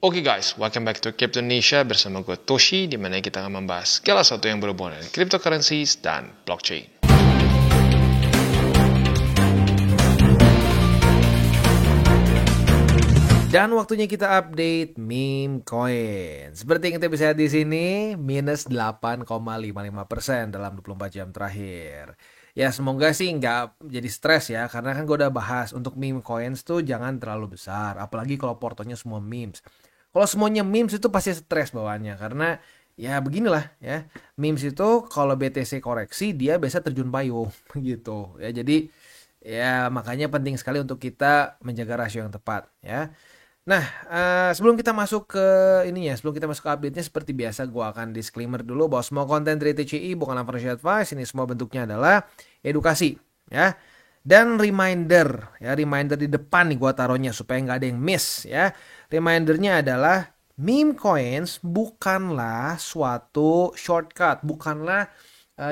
Oke guys, welcome back to Crypto Indonesia bersama gue Toshi, di mana kita akan membahas segala sesuatu yang berhubungan dengan cryptocurrencies dan blockchain. Dan waktunya kita update meme coin. Seperti yang kita bisa lihat di sini, minus 8,55% dalam 24 jam terakhir. Ya semoga sih nggak jadi stres ya, karena kan gue udah bahas untuk meme coins tuh jangan terlalu besar. Apalagi kalau portonya semua memes. Kalau semuanya memes itu pasti stres bawaannya, karena ya beginilah ya. Memes itu kalau BTC koreksi dia biasa terjun payung gitu. Ya jadi ya makanya penting sekali untuk kita menjaga rasio yang tepat ya. Nah, sebelum kita masuk ke sebelum kita masuk ke update-nya, seperti biasa gue akan disclaimer dulu bahwa semua konten dari TCI bukanlah financial advice. Ini semua bentuknya adalah edukasi ya. Dan reminder di depan nih gue taruhnya supaya nggak ada yang miss ya. Remindernya adalah meme coins bukanlah suatu shortcut, bukanlah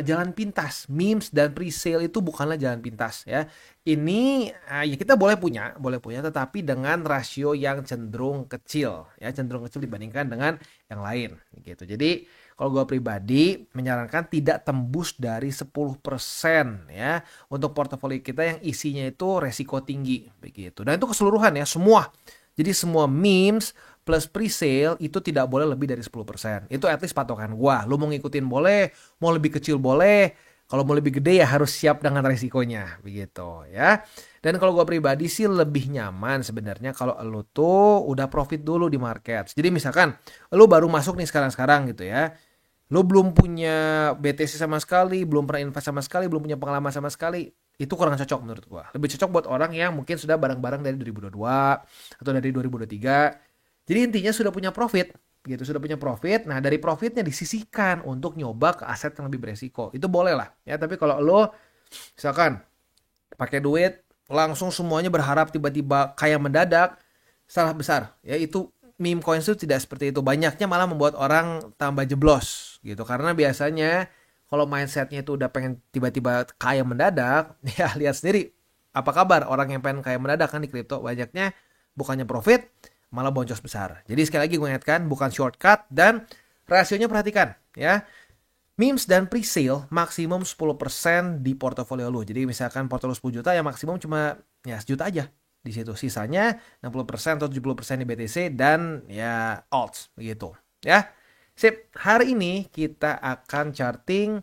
jalan pintas. Memes dan pre-sale itu bukanlah jalan pintas ya. Ini ya kita boleh punya tetapi dengan rasio yang cenderung kecil dibandingkan dengan yang lain gitu. Jadi kalau gue pribadi menyarankan tidak tembus dari 10% ya untuk portofolio kita yang isinya itu resiko tinggi begitu. Dan itu keseluruhan ya, semua. Jadi semua memes plus pre-sale itu tidak boleh lebih dari 10%. Itu at least patokan gua. Lu mau ngikutin boleh, mau lebih kecil boleh. Kalau mau lebih gede ya harus siap dengan resikonya, begitu ya. Dan kalau gua pribadi sih lebih nyaman sebenarnya kalau lu tuh udah profit dulu di market. Jadi misalkan lu baru masuk nih sekarang-sekarang gitu ya. Lu belum punya BTC sama sekali, belum pernah invest sama sekali, belum punya pengalaman sama sekali. Itu kurang cocok menurut gua. Lebih cocok buat orang yang mungkin sudah bareng-bareng dari 2022 atau dari 2023. Jadi intinya sudah punya profit, gitu, sudah punya profit. Nah, dari profitnya disisihkan untuk nyoba ke aset yang lebih beresiko. Itu boleh lah, ya. Tapi kalau lo misalkan pakai duit langsung semuanya berharap tiba-tiba kaya mendadak, salah besar. Ya itu meme coins itu tidak seperti itu. Banyaknya malah membuat orang tambah jeblos, gitu. Karena biasanya kalau mindsetnya itu udah pengen tiba-tiba kaya mendadak, ya lihat sendiri apa kabar orang yang pengen kaya mendadak kan di kripto, banyaknya bukannya profit malah boncos besar. Jadi sekali lagi gue ingatkan, bukan shortcut dan rasionya perhatikan ya. Memes dan pre-sale maksimum 10% di portofolio lu. Jadi misalkan portofolio 10 juta ya maksimum cuma ya sejuta aja di situ. Sisanya 60% atau 70% di BTC dan ya alts begitu ya. Sip, hari ini kita akan charting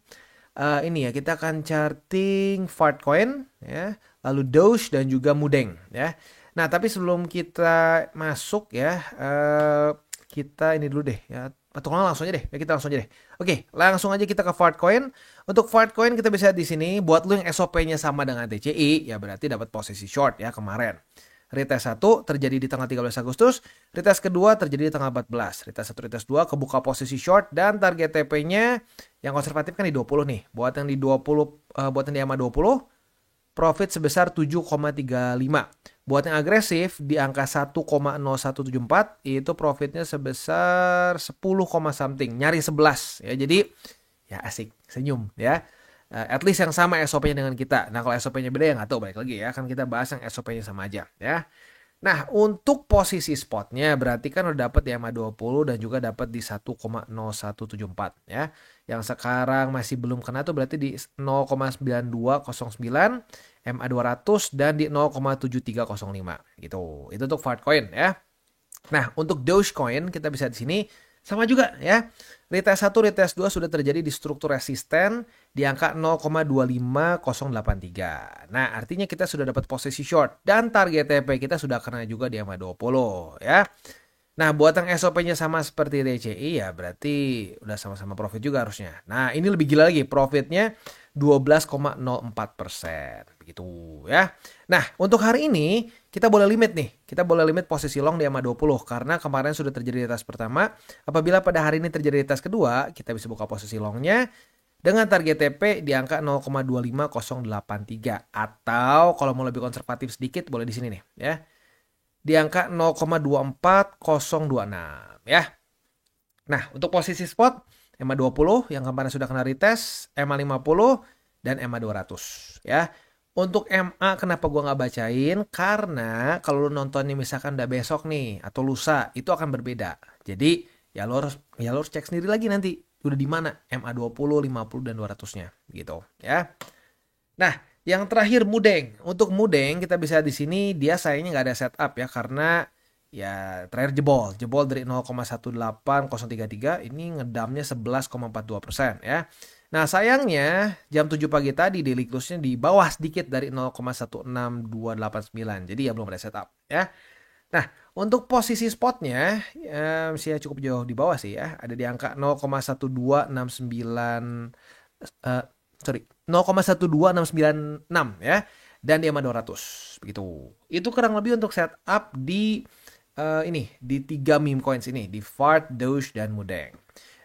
kita akan charting Fartcoin ya, lalu Doge dan juga Mudeng ya. Nah, tapi sebelum kita masuk ya, kita ini dulu deh ya. Atau langsung aja deh. Ya kita langsung aja deh. Oke, langsung aja kita ke Fartcoin. Untuk Fartcoin kita bisa lihat di sini, buat lu yang SOP-nya sama dengan TCI, ya berarti dapat posisi short ya kemarin. Retest 1 terjadi di tanggal 13 Agustus, retest kedua terjadi di tanggal 14. Retest 1, retest 2 kebuka posisi short dan target TP-nya yang konservatif kan di 20 nih. Buat yang di 20 buat yang di EMA 20 profit sebesar 7,35. Buat yang agresif di angka 1,0174 itu profitnya sebesar 10, something, nyari 11 ya. Jadi ya asik, senyum ya. At least yang sama SOP-nya dengan kita. Nah kalau SOP-nya beda ya nggak tahu, balik lagi ya. Kan kita bahas yang SOP-nya sama aja ya. Nah untuk posisi spotnya berarti kan udah dapat di EMA 20 dan juga dapat di 1,0174 ya. Yang sekarang masih belum kena tuh berarti di 0,9209 MA 200 dan di 0,7305 gitu. Itu untuk Fartcoin ya. Nah, untuk Dogecoin kita bisa di sini sama juga ya. Retest 1, retest 2 sudah terjadi di struktur resisten di angka 0,25083. Nah, artinya kita sudah dapat posisi short dan target TP kita sudah kena juga di EMA 20 ya. Nah, buat yang SOP-nya sama seperti TCI ya berarti udah sama-sama profit juga harusnya. Nah, ini lebih gila lagi, profitnya 12,04%. Begitu ya. Nah, untuk hari ini kita boleh limit nih. Kita boleh limit posisi long di EMA 20 karena kemarin sudah terjadi retest pertama. Apabila pada hari ini terjadi retest kedua, kita bisa buka posisi longnya dengan target TP di angka 0,25083 atau kalau mau lebih konservatif sedikit boleh di sini nih ya. Di angka 0,24026 ya. Nah, untuk posisi spot EMA 20 yang kemarin sudah kena retest, EMA 50 dan EMA 200 ya. Untuk MA kenapa gua nggak bacain? Karena kalau lu nontonnya misalkan udah besok nih atau lusa, itu akan berbeda. Jadi ya lo harus cek sendiri lagi nanti udah di mana MA 20, 50 dan 200-nya gitu ya. Nah, yang terakhir Mudeng. Untuk Mudeng kita bisa di sini dia sayangnya nggak ada setup ya karena ya terakhir jebol dari 0,18033 ini ngedamnya 11,42% ya. Nah, sayangnya jam 7 pagi tadi daily close-nya di bawah sedikit dari 0,16289. Jadi ya belum ada setup ya. Nah, untuk posisi spotnya masih cukup jauh di bawah sih ya. Ada di angka 0,12696 eh, sorry 0,12696 ya, dan di EMA 200 begitu. Itu kurang lebih untuk setup di di 3 meme coins ini, di Fart, Doge dan Mudeng.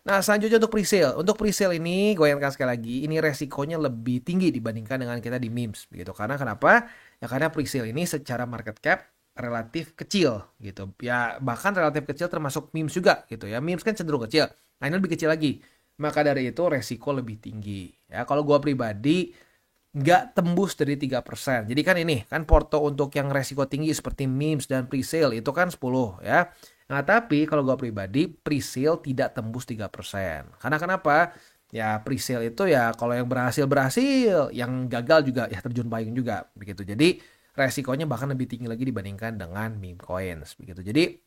Nah, selanjutnya untuk presale. Untuk presale ini gue ingatkan sekali lagi, ini resikonya lebih tinggi dibandingkan dengan kita di memes begitu. Karena kenapa? Ya karena presale ini secara market cap relatif kecil gitu. Ya bahkan relatif kecil termasuk memes juga gitu ya. Memes kan cenderung kecil. Nah, ini lebih kecil lagi. Maka dari itu resiko lebih tinggi. Ya, kalau gue pribadi nggak tembus dari 3%. Jadi kan ini kan porto untuk yang resiko tinggi seperti memes dan presale itu kan 10 ya. Nah, tapi kalau gue pribadi presale tidak tembus 3%. Karena kenapa? Ya presale itu ya kalau yang berhasil, yang gagal juga ya terjun payung juga begitu. Jadi resikonya bahkan lebih tinggi lagi dibandingkan dengan meme coins begitu. Jadi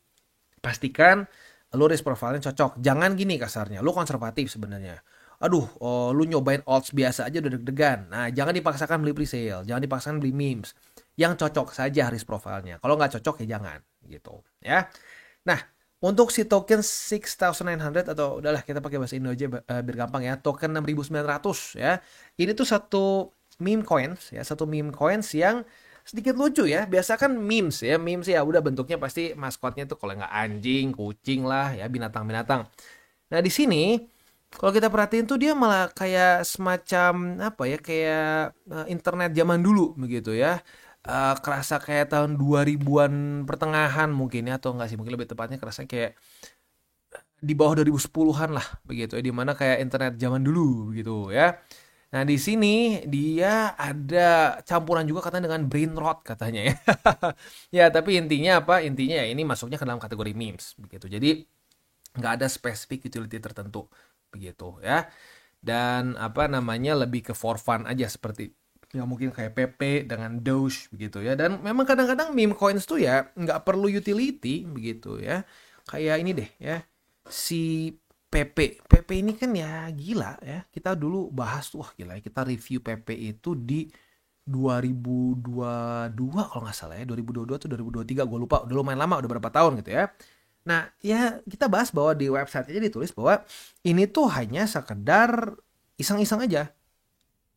pastikan lu risk profile-nya cocok. Jangan gini kasarnya, lu konservatif sebenarnya. Aduh, lu nyobain odds biasa aja udah deg-degan. Nah, jangan dipaksakan beli presale, jangan dipaksakan beli memes. Yang cocok saja risk profile-nya. Kalau nggak cocok ya jangan gitu ya. Nah, untuk si token 6900 atau udahlah kita pakai bahasa Indo aja biar gampang ya. Token 6900 ya. Ini tuh satu meme coins ya, satu meme coins yang sedikit lucu ya. Biasa kan memes ya. Memes ya udah bentuknya pasti maskotnya tuh kalau nggak anjing, kucing lah ya, binatang-binatang. Nah, di sini kalau kita perhatiin tuh dia malah kayak semacam apa ya, kayak internet zaman dulu begitu ya. Kerasa kayak tahun 2000-an pertengahan mungkin ya, atau enggak sih, mungkin lebih tepatnya kerasa kayak di bawah 2010-an lah begitu ya, dimana kayak internet zaman dulu begitu ya. Nah, di sini dia ada campuran juga katanya dengan brain rot katanya ya. Ya, tapi intinya apa? Intinya ya ini masuknya ke dalam kategori memes begitu. Jadi nggak ada spesifik utility tertentu begitu ya. Dan apa namanya lebih ke for fun aja seperti ya mungkin kayak PP dengan Doge begitu ya. Dan memang kadang-kadang meme coins tuh ya nggak perlu utility begitu ya. Kayak ini deh ya, si PP ini kan ya gila ya. Kita dulu bahas tuh, wah gila ya, kita review PP itu di 2022 kalau nggak salah ya, 2022 atau 2023 gue lupa, udah lumayan lama, udah berapa tahun gitu ya. Nah, ya kita bahas bahwa di website aja ditulis bahwa ini tuh hanya sekedar iseng-iseng aja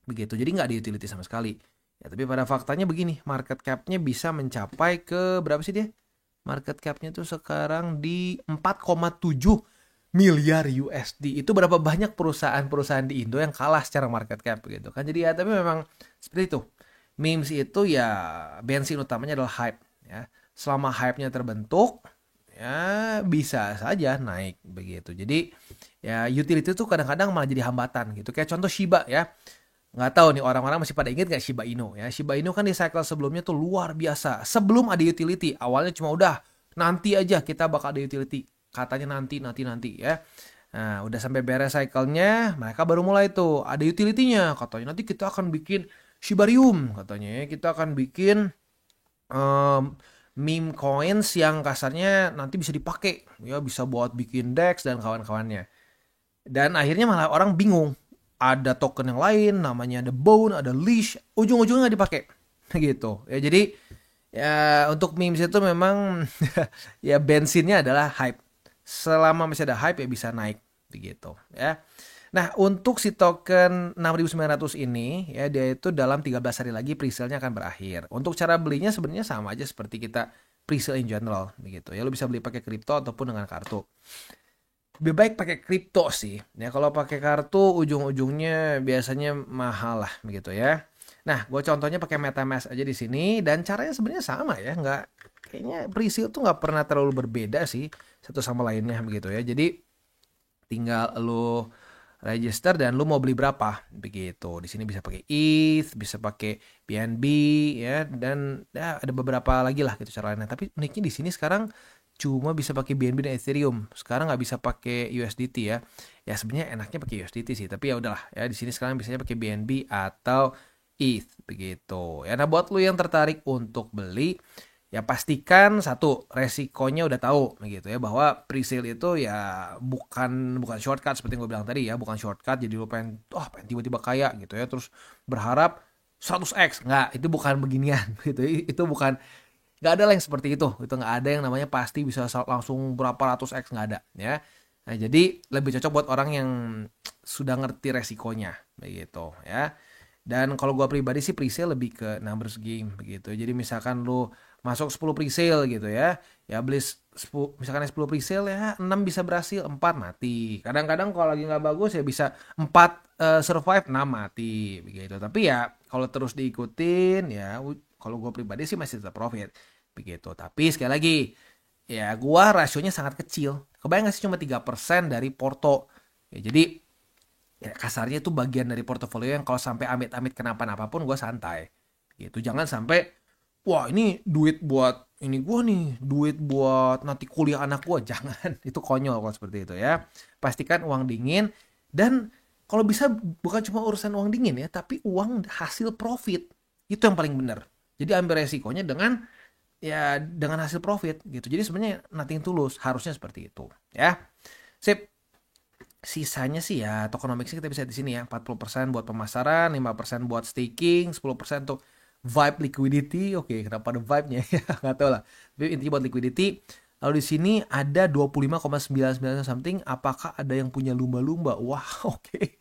begitu. Jadi nggak ada utility sama sekali. Ya, tapi pada faktanya begini, market cap-nya bisa mencapai ke berapa sih dia? Market cap-nya tuh sekarang di 4,7 miliar USD. Itu berapa banyak perusahaan-perusahaan di Indo yang kalah secara market cap gitu kan. Jadi ya tapi memang seperti itu. Memes itu ya bensin utamanya adalah hype ya. Selama hype-nya terbentuk ya bisa saja naik begitu. Jadi ya utility itu kadang-kadang malah jadi hambatan gitu. Kayak contoh Shiba ya. Nggak tahu nih orang-orang masih pada ingat nggak Shiba Inu ya. Shiba Inu kan di cycle sebelumnya tuh luar biasa. Sebelum ada utility, awalnya cuma udah nanti aja kita bakal ada utility. Katanya nanti ya. Nah, udah sampai beres cycle-nya, mereka baru mulai tuh ada utility-nya. Katanya nanti kita akan bikin Shibarium katanya ya. Kita akan bikin meme coins yang kasarnya nanti bisa dipakai ya, bisa buat bikin DEX dan kawan-kawannya. Dan akhirnya malah orang bingung. Ada token yang lain, namanya ada Bone, ada Leash, ujung-ujungnya nggak dipakai, gitu. Ya jadi ya untuk memes itu memang ya bensinnya adalah hype. Selama masih ada hype ya bisa naik, begitu. Ya. Nah untuk si token 6900 ini ya dia itu dalam 13 hari lagi presale-nya akan berakhir. Untuk cara belinya sebenarnya sama aja seperti kita presale in general, begitu. Ya lo bisa beli pakai kripto ataupun dengan kartu. Lebih baik pakai kripto sih. Ya kalau pakai kartu ujung-ujungnya biasanya mahal lah begitu ya. Nah, gue contohnya pakai MetaMask aja di sini dan caranya sebenarnya sama ya, nggak kayaknya presale tuh nggak pernah terlalu berbeda sih satu sama lainnya begitu ya. Jadi tinggal lo register dan lu mau beli berapa begitu. Di sini bisa pakai ETH, bisa pakai BNB ya, dan ya, ada beberapa lagi lah gitu cara lainnya. Tapi uniknya di sini sekarang cuma bisa pakai BNB dan Ethereum. Sekarang nggak bisa pakai USDT ya. Ya sebenarnya enaknya pakai USDT sih, tapi ya udahlah ya, di sini sekarang biasanya pakai BNB atau ETH begitu. Ya, nah buat lu yang tertarik untuk beli, ya pastikan satu, resikonya udah tahu begitu ya, bahwa presale itu ya bukan shortcut seperti yang gue bilang tadi ya, bukan shortcut jadi lu pengen tiba-tiba kaya gitu ya, terus berharap 100x. Nggak, itu bukan beginian gitu. Itu bukan, nggak ada lah yang seperti itu nggak ada yang namanya pasti bisa langsung berapa ratus x, nggak ada ya. Nah, jadi lebih cocok buat orang yang sudah ngerti resikonya begitu ya. Dan kalau gua pribadi sih presale lebih ke numbers game begitu. Jadi misalkan lu masuk 10 presale gitu ya. Ya beli 10, misalkan 10 presale ya 6 bisa berhasil, 4 mati. Kadang-kadang kalau lagi nggak bagus ya bisa 4 survive, 6 mati begitu. Tapi ya kalau terus diikutin ya, kalau gua pribadi sih masih tetap profit begitu. Tapi sekali lagi ya gua rasionya sangat kecil. Kebayang nggak sih, cuma 3% dari porto. Ya, jadi ya kasarnya itu bagian dari portofolio yang kalau sampai amit-amit kenapa-napa pun gue santai gitu. Jangan sampai wah ini duit buat ini gue nih, duit buat nanti kuliah anak gue. Jangan, itu konyol kalau seperti itu ya. Pastikan uang dingin, dan kalau bisa bukan cuma urusan uang dingin ya, tapi uang hasil profit. Itu yang paling benar. Jadi ambil resikonya dengan hasil profit gitu. Jadi sebenarnya nothing tulus, harusnya seperti itu ya. Sip. Sisanya sih ya tokenomics kita bisa di sini ya, 40% buat pemasaran, 5% buat staking, 10% untuk vibe liquidity. Oke, kenapa ada vibe-nya ya? Nggak tahu lah. Tapi intinya buat liquidity. Lalu di sini ada 25,99 something. Apakah ada yang punya lumba-lumba? Wah, oke.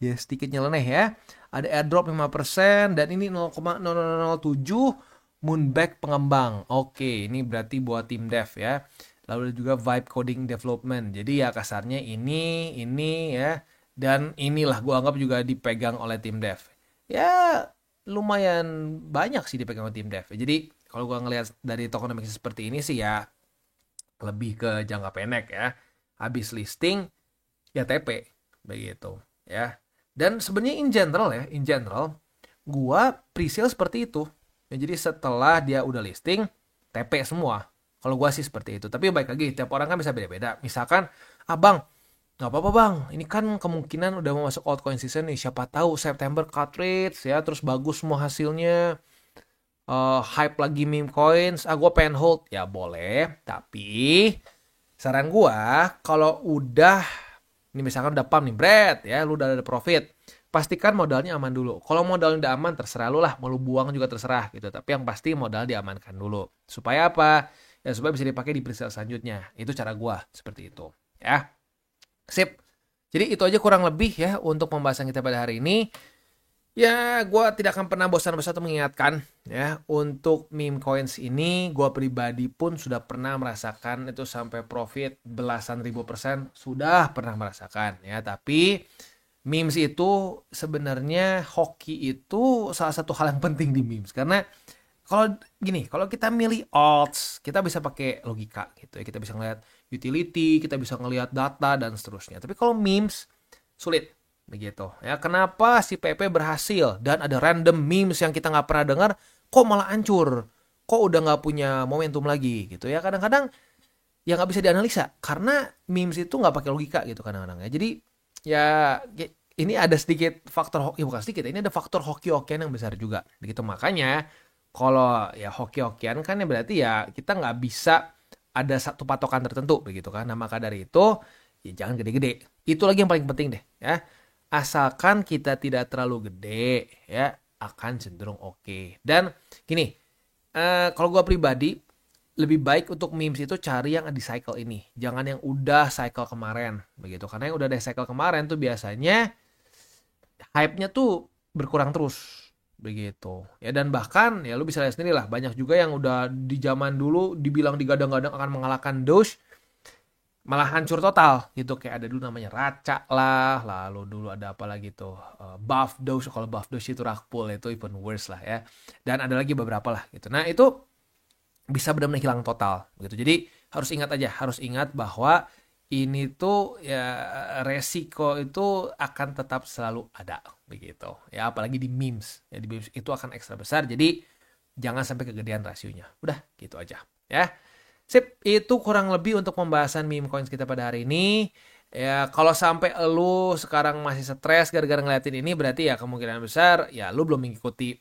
Ya, sedikit nyeleneh ya. Ada airdrop 5% dan ini 0,0007 Moonback pengembang. Oke, ini berarti buat tim dev ya. Lalu juga vibe coding development. Jadi ya kasarnya ini ya, dan inilah gue anggap juga dipegang oleh tim dev. Ya lumayan banyak sih dipegang oleh tim dev. Jadi kalau gue ngelihat dari tokenomics seperti ini sih ya lebih ke jangka pendek ya. Habis listing ya TP begitu ya. Dan sebenarnya in general gua presale seperti itu. Ya, jadi setelah dia udah listing TP semua. Kalau gua sih seperti itu. Tapi baik lagi, tiap orang kan bisa beda-beda. Misalkan, bang, nggak apa-apa bang, ini kan kemungkinan udah mau masuk altcoin season nih. Siapa tahu September cut rates ya, terus bagus semua hasilnya. Hype lagi meme coins, gue pengen hold. Ya boleh, tapi saran gue, kalau udah, ini misalkan udah pump nih, bread ya, lu udah ada profit, pastikan modalnya aman dulu. Kalau modalnya udah aman, terserah lu lah, mau lu buang juga terserah gitu. Tapi yang pasti modal diamankan dulu. Supaya apa? Ya supaya bisa dipakai di presale selanjutnya. Itu cara gue, seperti itu. Ya, sip. Jadi itu aja kurang lebih ya untuk pembahasan kita pada hari ini. Ya, gue tidak akan pernah bosan-bosan untuk mengingatkan ya, untuk meme coins ini gue pribadi pun sudah pernah merasakan itu sampai profit belasan ribu persen, sudah pernah merasakan ya. Tapi memes itu sebenarnya, hoki itu salah satu hal yang penting di memes, karena kalau kita milih alts, kita bisa pakai logika gitu ya, kita bisa ngelihat utility, kita bisa ngelihat data dan seterusnya. Tapi kalau memes sulit begitu ya. Kenapa si PP berhasil dan ada random memes yang kita nggak pernah dengar kok malah hancur, kok udah nggak punya momentum lagi gitu ya. Kadang-kadang ya nggak bisa dianalisa karena memes itu nggak pakai logika gitu kadang-kadang ya. Jadi ya ini ada sedikit faktor ya, bukan sedikit, ini ada faktor hoki-hokian yang besar juga begitu. Makanya kalau ya hoki-hokian kan ya berarti ya kita nggak bisa ada satu patokan tertentu begitu kan. Nah maka dari itu ya jangan gede-gede, itu lagi yang paling penting deh ya. Asalkan kita tidak terlalu gede ya, akan cenderung oke. Dan gini, kalau gue pribadi lebih baik untuk memes itu cari yang di cycle ini, jangan yang udah cycle kemarin begitu. Karena yang udah di cycle kemarin tuh biasanya hype-nya tuh berkurang terus begitu ya. Dan bahkan ya lu bisa lihat sendiri lah, banyak juga yang udah di zaman dulu dibilang digadang-gadang akan mengalahkan Doge, malah hancur total gitu. Kayak ada dulu namanya Raca lah, lalu dulu ada apa lagi tuh, Buff Doge. Kalau Buff Doge itu rug pull, itu even worse lah ya. Dan ada lagi beberapa lah gitu. Nah itu bisa benar-benar hilang total gitu. Jadi harus ingat bahwa ini tuh ya resiko itu akan tetap selalu ada begitu. Ya apalagi di memes. Ya di memes itu akan ekstra besar. Jadi jangan sampai kegedean rasionya. Udah gitu aja ya. Sip, itu kurang lebih untuk pembahasan meme coins kita pada hari ini. Ya, kalau sampai lu sekarang masih stres gara-gara ngeliatin ini, berarti ya kemungkinan besar ya lu belum mengikuti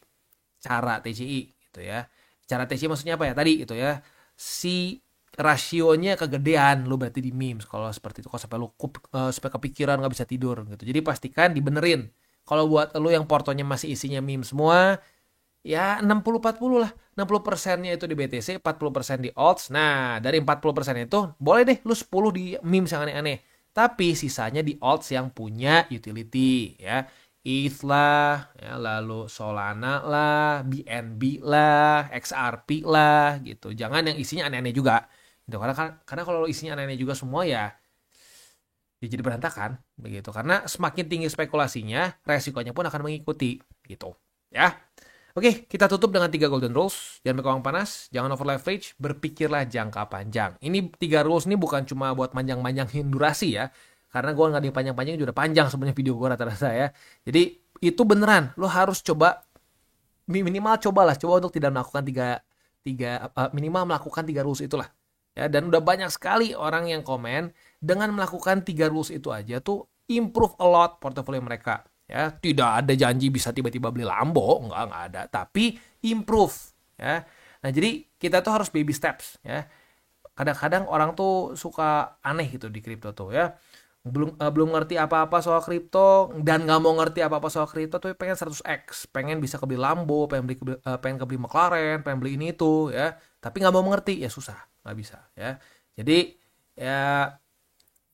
cara TCI gitu ya. Cara TCI maksudnya apa ya tadi gitu ya. Si rasionya kegedean lu berarti di memes kalau seperti itu, kalau sampai lu sampai kepikiran nggak bisa tidur gitu. Jadi pastikan dibenerin. Kalau buat lu yang portonya masih isinya meme semua, ya 60-40 lah. 60%-nya itu di BTC, 40% di alts. Nah, dari 40% itu boleh deh lu 10 di memes yang aneh-aneh. Tapi sisanya di alts yang punya utility ya. ETH lah, ya, lalu Solana lah, BNB lah, XRP lah gitu. Jangan yang isinya aneh-aneh juga. Gitu. Karena kalau isinya aneh-aneh juga semua ya jadi berantakan begitu. Karena semakin tinggi spekulasinya, resikonya pun akan mengikuti gitu. Ya. Oke, kita tutup dengan 3 golden rules. Jangan berkeuangan panas, jangan over leverage, berpikirlah jangka panjang. Ini 3 rules ini bukan cuma buat manjang-manjangin durasi ya. Karena gue nggak panjang-panjang juga udah panjang sebenarnya video gue rata-rata ya. Jadi itu beneran, lo harus coba minimal coba untuk tidak melakukan minimal melakukan 3 rules itulah. Ya, dan udah banyak sekali orang yang komen dengan melakukan 3 rules itu aja tuh improve a lot portofolio mereka. Ya, tidak ada janji bisa tiba-tiba beli Lambo, enggak ada, tapi improve ya. Nah, jadi kita tuh harus baby steps ya. Kadang-kadang orang tuh suka aneh gitu di kripto tuh ya. Belum ngerti apa-apa soal kripto dan nggak mau ngerti apa-apa soal kripto tuh pengen 100x, pengen bisa kebeli Lambo, pengen kebeli McLaren, pengen beli ini itu ya. Tapi nggak mau mengerti ya susah, nggak bisa ya. Jadi ya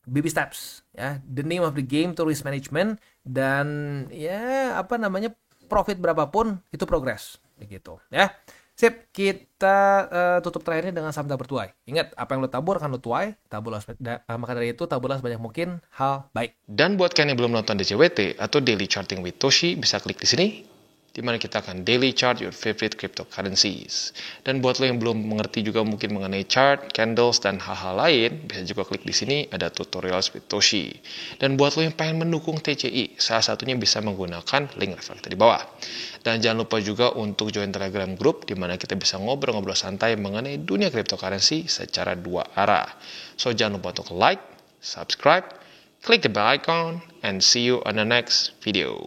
baby steps ya, the name of the game to risk management, dan ya apa namanya profit berapapun itu progress begitu ya. Sip, kita tutup terakhirnya dengan saham tabur tuai. Ingat, apa yang lo tabur akan lo tuai. Maka dari itu taburlah sebanyak mungkin hal baik. Dan buat kalian yang belum nonton DCWT atau Daily Charting with Toshi, bisa klik di sini, di mana kita akan daily chart your favorite cryptocurrencies. Dan buat lo yang belum mengerti juga mungkin mengenai chart, candles, dan hal-hal lain, bisa juga klik di sini, ada tutorials with Toshi. Dan buat lo yang pengen mendukung TCI, salah satunya bisa menggunakan link reflektor di bawah. Dan jangan lupa juga untuk join Telegram group, di mana kita bisa ngobrol-ngobrol santai mengenai dunia cryptocurrency secara 2 arah. So jangan lupa untuk like, subscribe, click the bell icon, and see you on the next video.